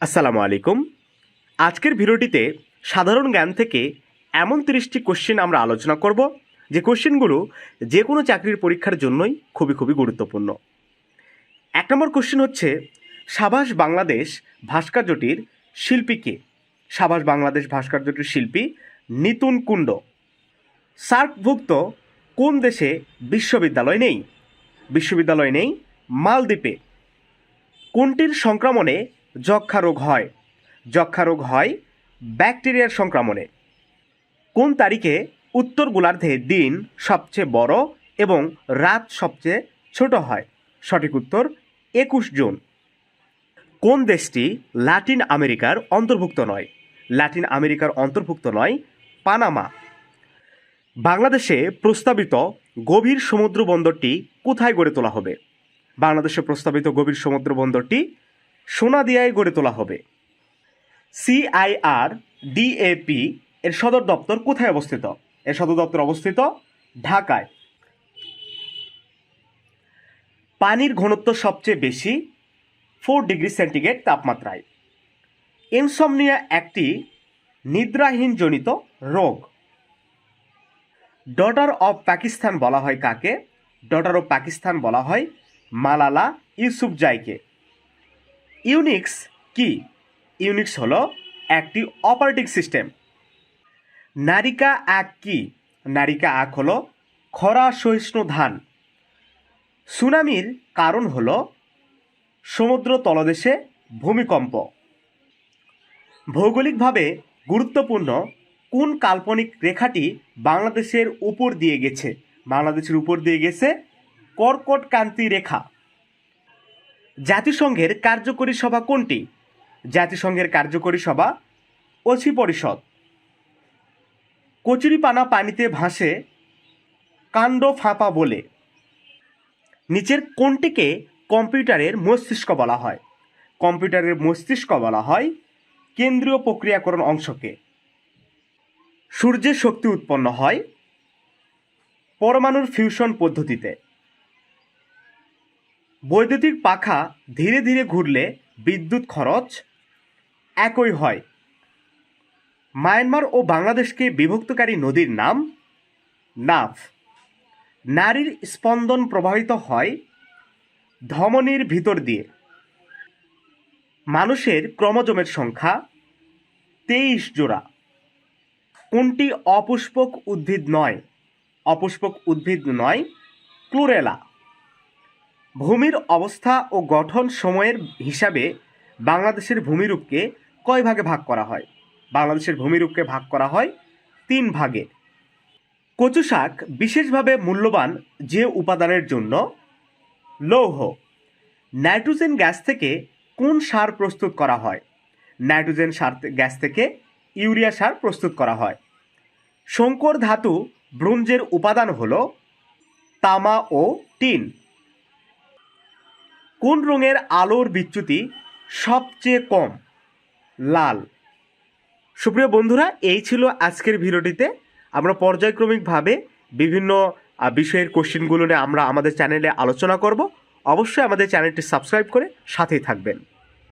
আসসালামু আলাইকুম। আজকের ভিডিওটিতে সাধারণ জ্ঞান থেকে এমন 30টি কোশ্চেন আমরা আলোচনা করব যে কোশ্চেনগুলো যে কোনো চাকরির পরীক্ষার জন্যই খুবই গুরুত্বপূর্ণ। 1 নম্বর কোশ্চেন হচ্ছে, সাবাস বাংলাদেশ ভাস্কর্যটির শিল্পী কে? সাবাস বাংলাদেশ ভাস্কর্যটির শিল্পী নিতুন কুণ্ড। সার্কভুক্ত কোন দেশে বিশ্ববিদ্যালয় নেই? বিশ্ববিদ্যালয় নেই মালদ্বীপে। কোনটির সংক্রমণে যক্ষ্মা রোগ হয়? যক্ষ্মা রোগ হয় ব্যাকটেরিয়ার সংক্রমণে। কোন তারিখে উত্তর গোলার্ধে দিন সবচেয়ে বড় এবং রাত সবচেয়ে ছোট হয়? সঠিক উত্তর 21 জুন। কোন দেশটি লাতিন আমেরিকার অন্তর্ভুক্ত নয়? লাতিন আমেরিকার অন্তর্ভুক্ত নয় পানামা। বাংলাদেশে প্রস্তাবিত গভীর সমুদ্র বন্দরটি কোথায় গড়ে তোলা হবে? বাংলাদেশে প্রস্তাবিত গভীর সমুদ্র বন্দরটি সোনাদিয়ায় গড়ে তোলা হবে। CIRDAP এর সদর দপ্তর কোথায় অবস্থিত? এর সদর দপ্তর অবস্থিত ঢাকায়। পানির ঘনত্ব সবচেয়ে বেশি 4 ডিগ্রি সেন্টিগ্রেড তাপমাত্রায়। ইনসমনিয়া একটি নিদ্রাহীন জনিত রোগ। ডটার অফ পাকিস্তান বলা হয় কাকে? ডটার অফ পাকিস্তান বলা হয় মালালা ইউসুফজাইকে। ইউনিক্স কি? ইউনিক্স হলো একটি অপারেটিং সিস্টেম। নারিকা আখ কি? নারিকা আখ হলো খরা সহিষ্ণু ধান। সুনামির কারণ হলো সমুদ্র তলদেশে ভূমিকম্প। ভৌগোলিকভাবে গুরুত্বপূর্ণ কোন কাল্পনিক রেখাটি বাংলাদেশের উপর দিয়ে গেছে? বাংলাদেশের উপর দিয়ে গেছে কর্কটক্রান্তি রেখা। জাতিসংঘের কার্যকরী সভা কোনটি? জাতিসংঘের কার্যকরী সভা অছি পরিষদ। কচুরিপানা পানিতে ভাসে কাণ্ড ফাঁপা বলে। নিচের কোনটিকে কম্পিউটারের মস্তিষ্ক বলা হয়? কম্পিউটারের মস্তিষ্ক বলা হয় কেন্দ্রীয় প্রক্রিয়াকরণ অংশকে। সূর্যের শক্তি উৎপন্ন হয় পরমাণুর ফিউশন পদ্ধতিতে। বৈদ্যুতিক পাখা ধীরে ধীরে ঘুরলে বিদ্যুৎ খরচ একই হয়। মায়ানমার ও বাংলাদেশকে বিভক্তকারী নদীর নাম নাফ। নারীর স্পন্দন প্রবাহিত হয় ধমনীর ভিতর দিয়ে। মানুষের ক্রোমোজোমের সংখ্যা 23 জোড়া। কোনটি অপুষ্পক উদ্ভিদ নয়? অপুষ্পক উদ্ভিদ নয় ক্লোরেলা। ভূমির অবস্থা ও গঠন সময়ের হিসাবে বাংলাদেশের ভূমিরূপকে কয় ভাগে ভাগ করা হয়? বাংলাদেশের ভূমিরূপকে ভাগ করা হয় 3 ভাগে। কচু শাক বিশেষভাবে মূল্যবান যে উপাদানের জন্য? লৌহ। নাইট্রোজেন গ্যাস থেকে কোন সার প্রস্তুত করা হয়? নাইট্রোজেন সার গ্যাস থেকে ইউরিয়া সার প্রস্তুত করা হয়। সংকর ধাতু ব্রোঞ্জের উপাদান হল তামা ও টিন। কোন রঙের আলোর বিচ্যুতি সবচেয়ে কম? লাল। সুপ্রিয় বন্ধুরা, এই ছিল আজকের ভিডিওটিতে। আমরা পর্যায়ক্রমিকভাবে বিভিন্ন বিষয়ের কোশ্চেনগুলো নিয়ে আমরা আমাদের চ্যানেলে আলোচনা করব। অবশ্যই আমাদের চ্যানেলটি সাবস্ক্রাইব করে সাথেই থাকবেন।